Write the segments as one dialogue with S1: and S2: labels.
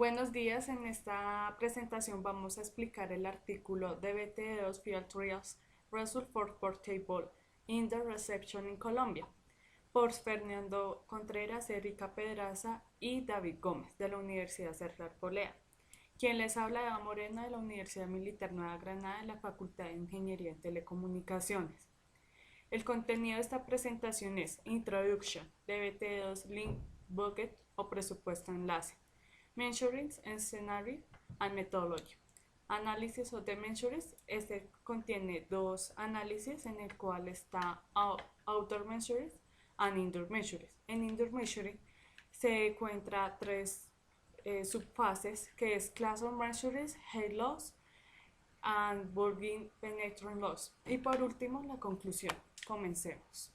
S1: Buenos días, en esta presentación vamos a explicar el artículo DBT2 Field Trials Result for Portable Indoor Reception in Colombia por Fernando Contreras, Erika Pedraza y David Gómez de la Universidad Sergio Arboleda. Quien les habla, Eva Moreno, de la Universidad Militar Nueva Granada, de la Facultad de Ingeniería en Telecomunicaciones. El contenido de esta presentación es Introduction, DBT2 Link Bucket o presupuesto enlace, Measuring and Scenario and Methodology. Análisis of the measures. Este contiene dos análisis en el cual está Outdoor Measures and Indoor Measures. En Indoor Measuring se encuentra tres subfases, que es Classroom Measures, Height Loss and Bulging Penetrant Loss. Y por último, la conclusión. Comencemos.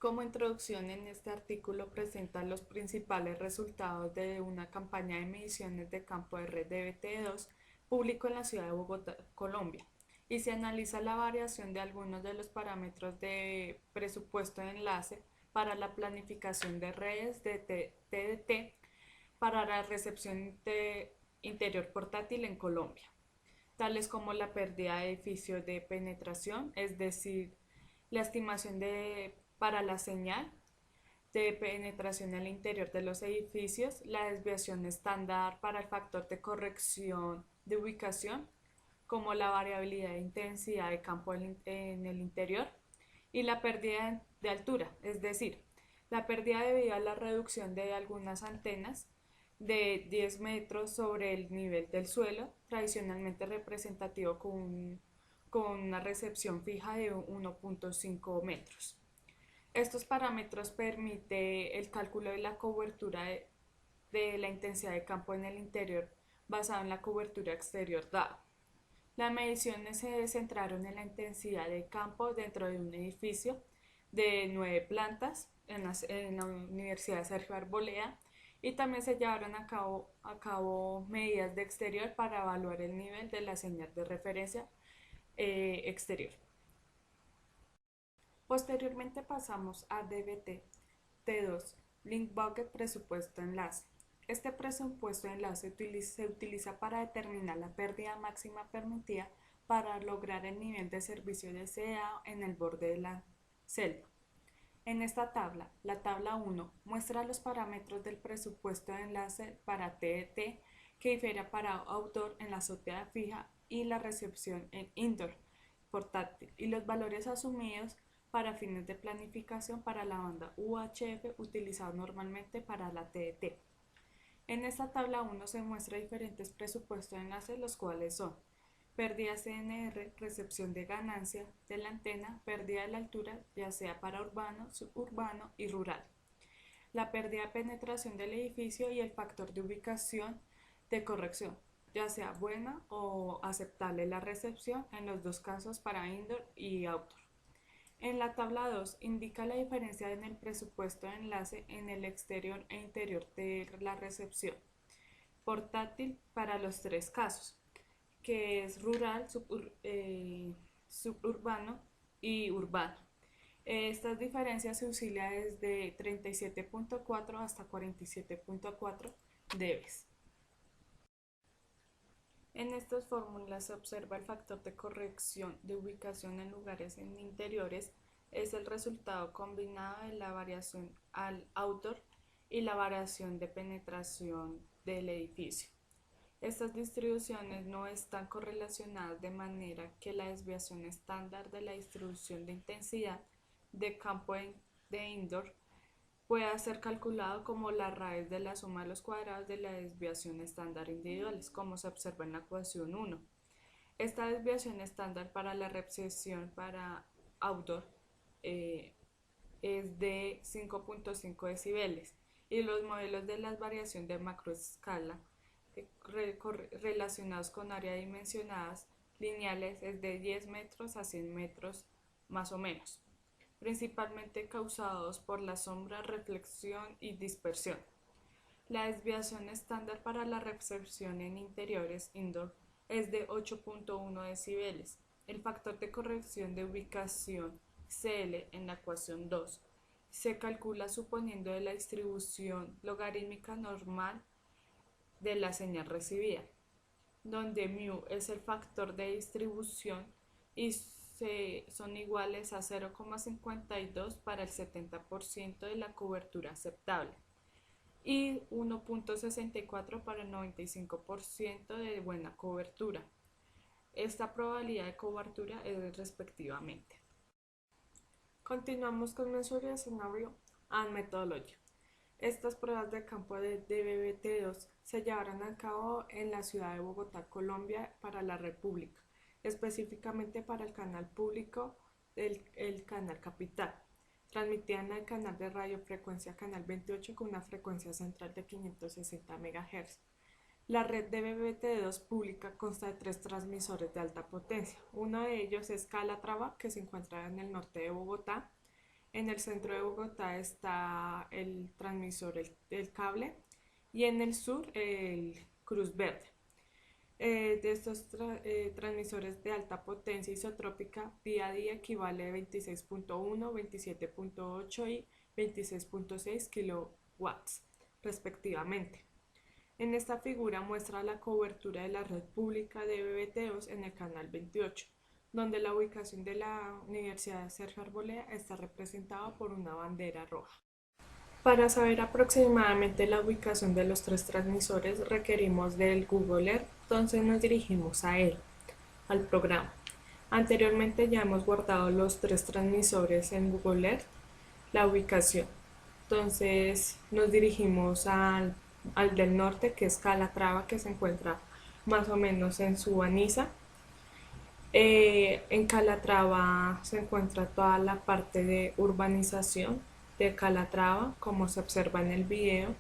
S1: Como introducción, en este artículo presenta los principales resultados de una campaña de mediciones de campo de red DBT2 público en la ciudad de Bogotá, Colombia, y se analiza la variación de algunos de los parámetros de presupuesto de enlace para la planificación de redes de TDT para la recepción interior portátil en Colombia, tales como la pérdida de edificios de penetración, es decir, la estimación para la señal de penetración en el interior de los edificios, la desviación estándar para el factor de corrección de ubicación, como la variabilidad de intensidad de campo en el interior, y la pérdida de altura, es decir, la pérdida debido a la reducción de algunas antenas de 10 metros sobre el nivel del suelo, tradicionalmente representativo con una recepción fija de 1.5 metros. Estos parámetros permiten el cálculo de la cobertura de la intensidad de campo en el interior basado en la cobertura exterior dada. Las mediciones se centraron en la intensidad de campo dentro de un edificio de 9 plantas en la Universidad Sergio Arboleda, y también se llevaron a cabo medidas de exterior para evaluar el nivel de la señal de referencia exterior. Posteriormente pasamos a DBT T2 Link Bucket Presupuesto Enlace. Este presupuesto enlace se utiliza para determinar la pérdida máxima permitida para lograr el nivel de servicio deseado en el borde de la celda. En esta tabla, la tabla 1 muestra los parámetros del presupuesto de enlace para TDT, que difiere para outdoor en la azotea fija y la recepción en indoor portátil, y los valores asumidos para fines de planificación para la banda UHF utilizado normalmente para la TDT. En esta tabla 1 se muestra diferentes presupuestos de enlace, los cuales son pérdida CNR, recepción de ganancia de la antena, pérdida de la altura, ya sea para urbano, suburbano y rural, la pérdida de penetración del edificio y el factor de ubicación de corrección, ya sea buena o aceptable la recepción en los dos casos para indoor y outdoor. En la tabla 2 indica la diferencia en el presupuesto de enlace en el exterior e interior de la recepción portátil para los tres casos, que es rural, suburbano y urbano. Estas diferencias se oscilan desde 37.4 hasta 47.4 dBs. En estas fórmulas se observa el factor de corrección de ubicación en lugares interiores, es el resultado combinado de la variación al outdoor y la variación de penetración del edificio. Estas distribuciones no están correlacionadas, de manera que la desviación estándar de la distribución de intensidad de campo de indoor pueda ser calculado como la raíz de la suma de los cuadrados de la desviación estándar individuales, como se observa en la ecuación 1. Esta desviación estándar para la recepción para outdoor es de 5.5 decibeles, y los modelos de la variación de macroescala relacionados con áreas dimensionadas lineales es de 10 metros a 100 metros más o menos, principalmente causados por la sombra, reflexión y dispersión. La desviación estándar para la recepción en interiores indoor es de 8.1 decibeles. El factor de corrección de ubicación CL en la ecuación 2 Se calcula suponiendo de la distribución logarítmica normal de la señal recibida, donde mu es el factor de distribución y son iguales a 0,52 para el 70% de la cobertura aceptable y 1,64 para el 95% de buena cobertura. Esta probabilidad de cobertura es respectivamente. Continuamos con Measure Scenario and Methodology. Estas pruebas de campo de DVB-T2 se llevaron a cabo en la ciudad de Bogotá, Colombia, para la República, específicamente para el canal público del Canal Capital. Transmitían el canal de radiofrecuencia Canal 28 con una frecuencia central de 560 MHz. La red DVB-T2 pública consta de 3 transmisores de alta potencia. Uno de ellos es Calatrava, que se encuentra en el norte de Bogotá. En el centro de Bogotá está el transmisor del cable y en el sur el Cruz Verde. De estos transmisores de alta potencia isotrópica, día a día equivale a 26.1, 27.8 y 26.6 kilowatts respectivamente. En esta figura muestra la cobertura de la red pública de BBT2 en el canal 28, donde la ubicación de la Universidad Sergio Arboleda está representada por una bandera roja. Para saber aproximadamente la ubicación de los 3 transmisores requerimos del Google Earth, entonces nos dirigimos a él, al programa. Anteriormente ya hemos guardado los 3 transmisores en Google Earth, la ubicación. Entonces nos dirigimos al del norte, que es Calatrava, que se encuentra más o menos en Subaniza. En Calatrava se encuentra toda la parte de urbanización de Calatrava, como se observa en el video.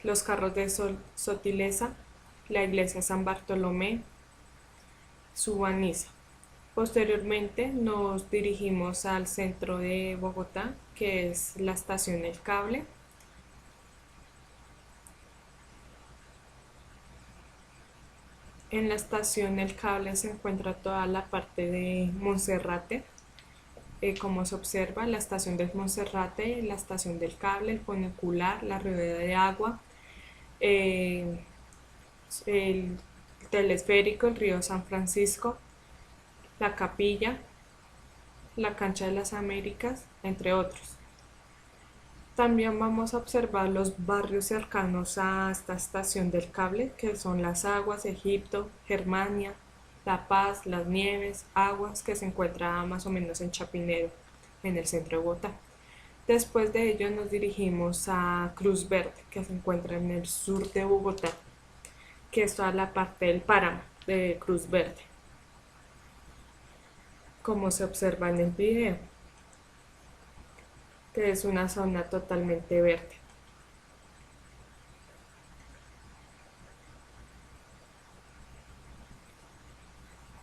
S1: Los carros de Sotileza, la iglesia San Bartolomé, Subaniza. Posteriormente nos dirigimos al centro de Bogotá, que es la estación El Cable. En la estación El Cable se encuentra toda la parte de Monserrate. Como se observa, la estación de Monserrate, la estación del Cable, el funicular, la rueda de agua, el telesférico, el río San Francisco, la capilla, la cancha de las Américas, entre otros. También vamos a observar los barrios cercanos a esta estación del cable, que son Las Aguas, Egipto, Germania, La Paz, Las Nieves, Aguas, que se encuentra más o menos en Chapinero, en el centro de Bogotá. Después de ello nos dirigimos a Cruz Verde, que se encuentra en el sur de Bogotá, que es toda la parte del páramo de Cruz Verde, como se observa en el video, que es una zona totalmente verde.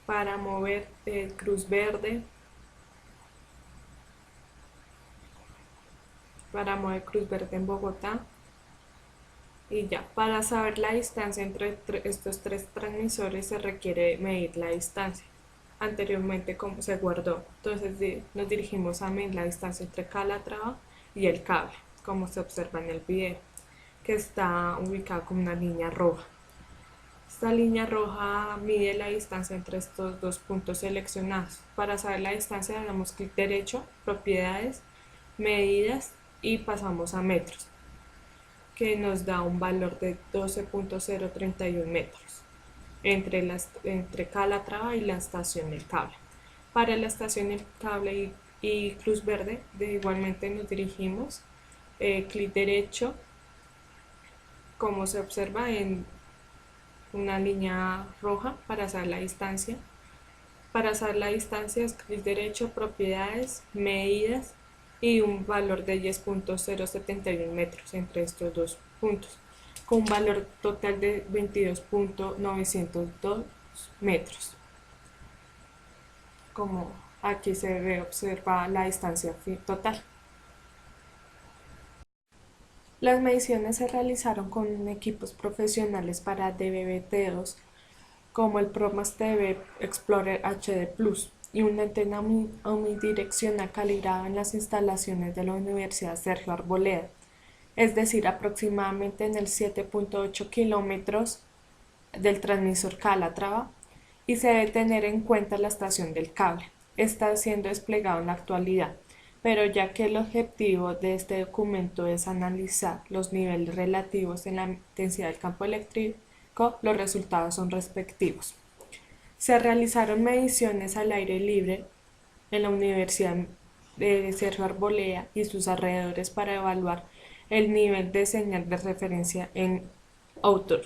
S1: Para mover Cruz Verde, en Bogotá. Y ya, para saber la distancia entre estos 3 transmisores se requiere medir la distancia. Anteriormente como se guardó, entonces nos dirigimos a medir la distancia entre Calatrava y el cable, como se observa en el video, que está ubicada con una línea roja. Esta línea roja mide la distancia entre estos 2 puntos seleccionados. Para saber la distancia damos clic derecho, propiedades, medidas y pasamos a metros, que nos da un valor de 12.031 metros entre Calatrava y la estación El Cable. Para la estación El Cable y Cruz Verde, igualmente nos dirigimos, clic derecho, como se observa en una línea roja para saber la distancia. Para saber la distancia es clic derecho, propiedades, medidas y un valor de 10.071 metros entre estos 2 puntos, con un valor total de 22.902 metros. Como aquí se ve, observa la distancia total. Las mediciones se realizaron con equipos profesionales para DVB-T2 como el ProMass TV Explorer HD Plus, y una antena omnidireccional calibrada en las instalaciones de la Universidad Sergio Arboleda, es decir, aproximadamente en el 7.8 kilómetros del transmisor Calatrava, y se debe tener en cuenta la estación del cable. Está siendo desplegado en la actualidad, pero ya que el objetivo de este documento es analizar los niveles relativos en la intensidad del campo eléctrico, los resultados son respectivos. Se realizaron mediciones al aire libre en la Universidad de Sergio Arboleda y sus alrededores para evaluar el nivel de señal de referencia en outdoor,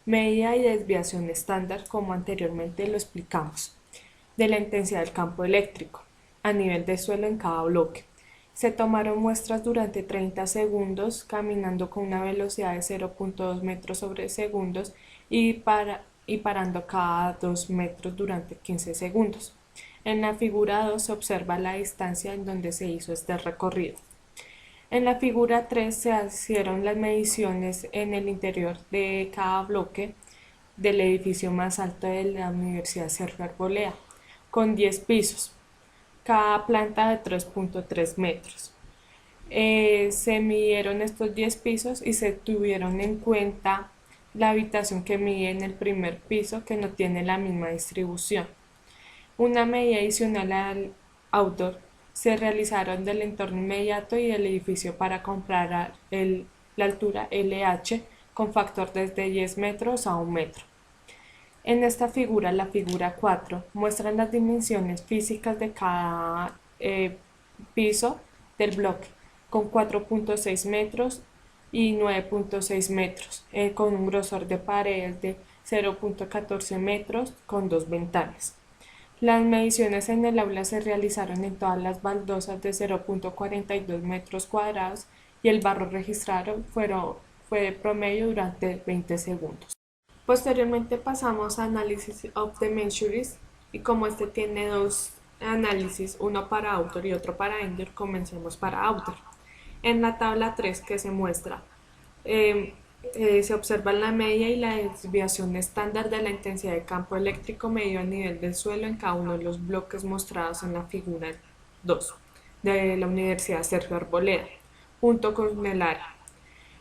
S1: medida y desviación estándar, como anteriormente lo explicamos, de la intensidad del campo eléctrico a nivel de suelo en cada bloque. Se tomaron muestras durante 30 segundos caminando con una velocidad de 0.2 metros sobre segundos y parando cada 2 metros durante 15 segundos. En la figura 2 se observa la distancia en donde se hizo este recorrido. En la figura 3 se hicieron las mediciones en el interior de cada bloque del edificio más alto de la Universidad Sergio Arboleda, con 10 pisos, cada planta de 3.3 metros. Se midieron estos 10 pisos y se tuvieron en cuenta la habitación que mide en el primer piso, que no tiene la misma distribución. Una medida adicional al outdoor se realizaron del entorno inmediato y del edificio para comparar la altura LH con factor desde 10 metros a 1 metro. En esta figura, la figura 4, muestran las dimensiones físicas de cada piso del bloque, con 4.6 metros y 9.6 metros, con un grosor de paredes de 0.14 metros con 2 ventanas. Las mediciones en el aula se realizaron en todas las baldosas de 0.42 metros cuadrados y el barro registrado fue de promedio durante 20 segundos. Posteriormente pasamos a análisis of the measures, y como este tiene dos análisis, uno para outdoor y otro para indoor, comencemos para outdoor. En la tabla 3 que se muestra, se observa la media y la desviación estándar de la intensidad de campo eléctrico medido a nivel del suelo en cada uno de los bloques mostrados en la figura 2 de la Universidad Sergio Arboleda, junto con el área.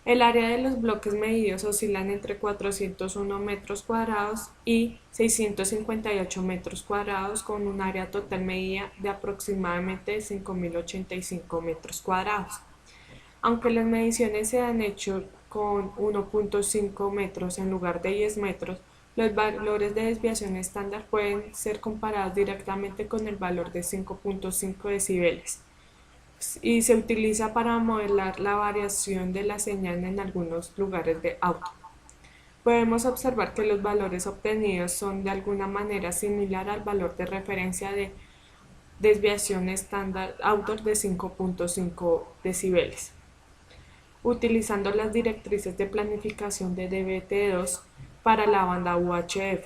S1: El área de los bloques medidos oscilan entre 401 metros cuadrados y 658 metros cuadrados, con un área total medida de aproximadamente 5.085 metros cuadrados. Aunque las mediciones se han hecho con 1.5 metros en lugar de 10 metros, los valores de desviación estándar pueden ser comparados directamente con el valor de 5.5 decibeles y se utiliza para modelar la variación de la señal en algunos lugares de auto. Podemos observar que los valores obtenidos son de alguna manera similar al valor de referencia de desviación estándar outdoor de 5.5 decibeles. Utilizando las directrices de planificación de DBT2 para la banda UHF.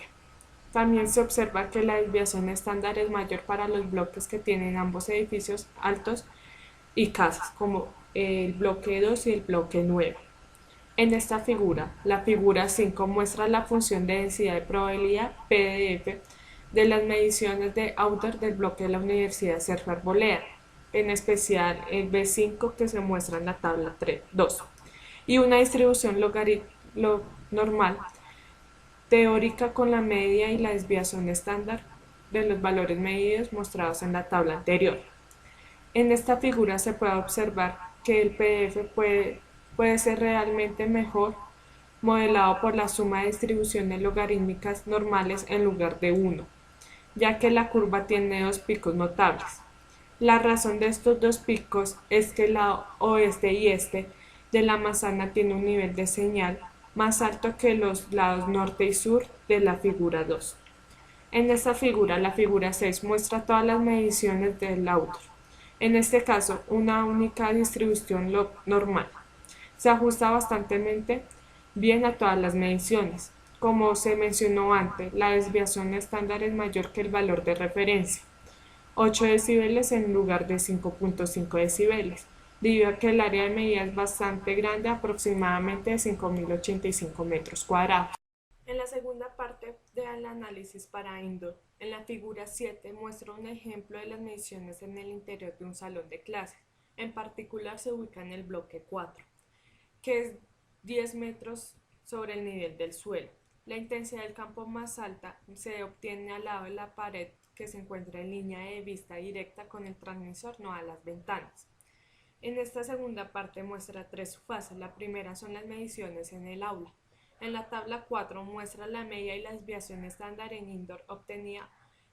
S1: También se observa que la desviación estándar es mayor para los bloques que tienen ambos edificios altos y casas, como el bloque 2 y el bloque 9. En esta figura, la figura 5 muestra la función de densidad de probabilidad PDF de las mediciones de outdoor del bloque de la Universidad Sergio Arboleda, en especial el B5 que se muestra en la tabla 2, y una distribución normal teórica con la media y la desviación estándar de los valores medidos mostrados en la tabla anterior. En esta figura se puede observar que el PDF puede ser realmente mejor modelado por la suma de distribuciones logarítmicas normales en lugar de 1, ya que la curva tiene dos picos notables. La razón de estos dos picos es que el lado oeste y este de la manzana tiene un nivel de señal más alto que los lados norte y sur de la figura 2. En esta figura, la figura 6 muestra todas las mediciones del outdoor. En este caso, una única distribución normal. Se ajusta bastante bien a todas las mediciones. Como se mencionó antes, la desviación estándar es mayor que el valor de referencia, 8 decibeles en lugar de 5.5 decibeles, debido a que el área de medida es bastante grande, aproximadamente 5.085 metros cuadrados. En la segunda parte del análisis para indoor, En la figura 7 muestra un ejemplo de las mediciones en el interior de un salón de clases. En particular se ubica en el bloque 4, que es 10 metros sobre el nivel del suelo. La intensidad del campo más alta se obtiene al lado de la pared que se encuentra en línea de vista directa con el transmisor, no a las ventanas. En esta segunda parte muestra tres fases. La primera son las mediciones en el aula. En la tabla 4 muestra la media y la desviación estándar en indoor obtenida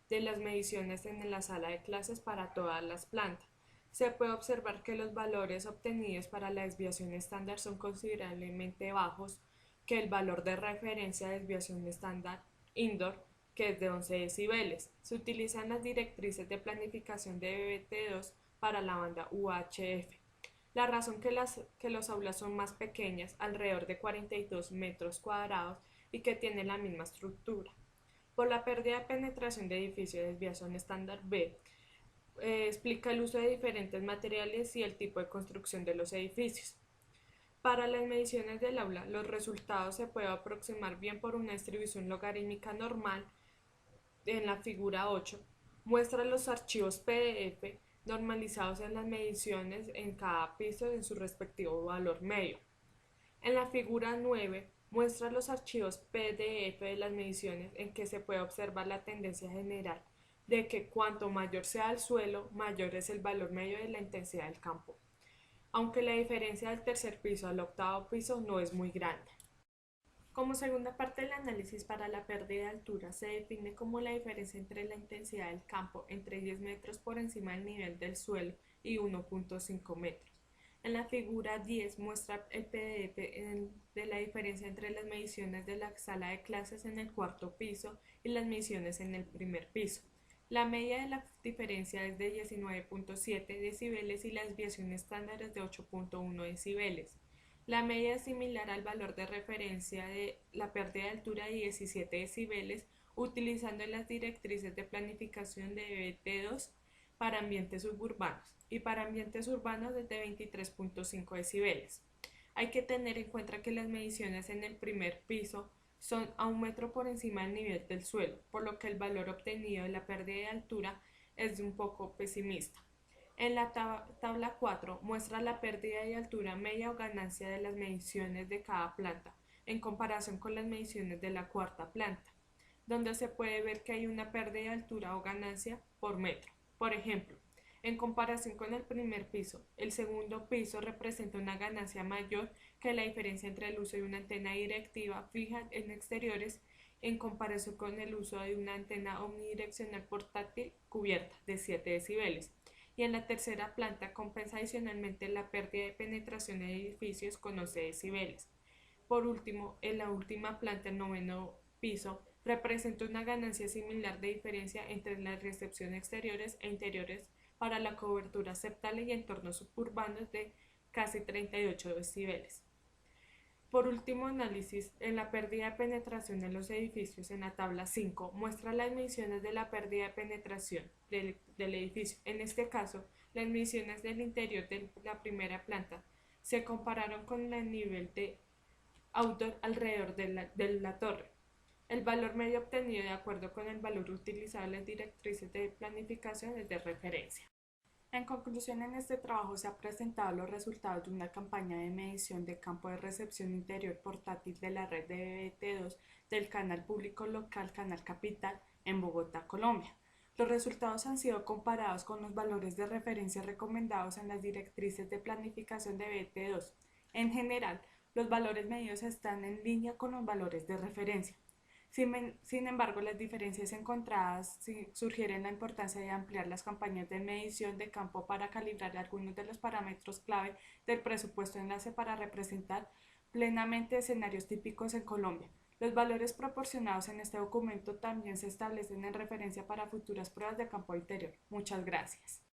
S1: de las mediciones en la sala de clases para todas las plantas. Se puede observar que los valores obtenidos para la desviación estándar son considerablemente bajos que el valor de referencia de desviación estándar indoor, que es de 11 decibeles. Se utilizan las directrices de planificación de BBT2 para la banda UHF. La razón que los aulas son más pequeñas, alrededor de 42 metros cuadrados, y que tienen la misma estructura. Por la pérdida de penetración de edificio de desviación estándar B, explica el uso de diferentes materiales y el tipo de construcción de los edificios. Para las mediciones del aula, los resultados se pueden aproximar bien por una distribución logarítmica normal. En la figura 8 muestra los archivos PDF normalizados en las mediciones en cada piso en su respectivo valor medio. En la figura 9 muestra los archivos PDF de las mediciones en que se puede observar la tendencia general de que cuanto mayor sea el suelo, mayor es el valor medio de la intensidad del campo, aunque la diferencia del tercer piso al octavo piso no es muy grande. Como segunda parte del análisis para la pérdida de altura, se define como la diferencia entre la intensidad del campo entre 10 metros por encima del nivel del suelo y 1.5 metros. En la figura 10 muestra el PDF de la diferencia entre las mediciones de la sala de clases en el cuarto piso y las mediciones en el primer piso. La media de la diferencia es de 19.7 decibeles y la desviación estándar es de 8.1 decibeles. La media es similar al valor de referencia de la pérdida de altura de 17 decibeles utilizando las directrices de planificación de BT2 para ambientes suburbanos y para ambientes urbanos desde 23.5 decibeles. Hay que tener en cuenta que las mediciones en el primer piso son a 1 metro por encima del nivel del suelo, por lo que el valor obtenido de la pérdida de altura es un poco pesimista. En la tabla 4 muestra la pérdida de altura media o ganancia de las mediciones de cada planta en comparación con las mediciones de la cuarta planta, donde se puede ver que hay una pérdida de altura o ganancia por metro. Por ejemplo, en comparación con el primer piso, el segundo piso representa una ganancia mayor que la diferencia entre el uso de una antena directiva fija en exteriores en comparación con el uso de una antena omnidireccional portátil cubierta de 7 decibeles. Y en la tercera planta compensa adicionalmente la pérdida de penetración en edificios con 11 decibeles. Por último, en la última planta, el noveno piso, representa una ganancia similar de diferencia entre la recepción exteriores e interiores para la cobertura septal y entornos suburbanos de casi 38 decibeles. Por último análisis, en la pérdida de penetración en los edificios, en la tabla 5, muestra las mediciones de la pérdida de penetración del edificio. En este caso, las mediciones del interior de la primera planta se compararon con el nivel de outdoor alrededor de la torre. El valor medio obtenido de acuerdo con el valor utilizado en las directrices de planificación es de referencia. En conclusión, en este trabajo se han presentado los resultados de una campaña de medición de campo de recepción interior portátil de la red de BBT2 del canal público local Canal Capital en Bogotá, Colombia. Los resultados han sido comparados con los valores de referencia recomendados en las directrices de planificación de BBT2. En general, los valores medidos están en línea con los valores de referencia. Sin embargo, las diferencias encontradas sugieren la importancia de ampliar las campañas de medición de campo para calibrar algunos de los parámetros clave del presupuesto enlace para representar plenamente escenarios típicos en Colombia. Los valores proporcionados en este documento también se establecen en referencia para futuras pruebas de campo interior. Muchas gracias.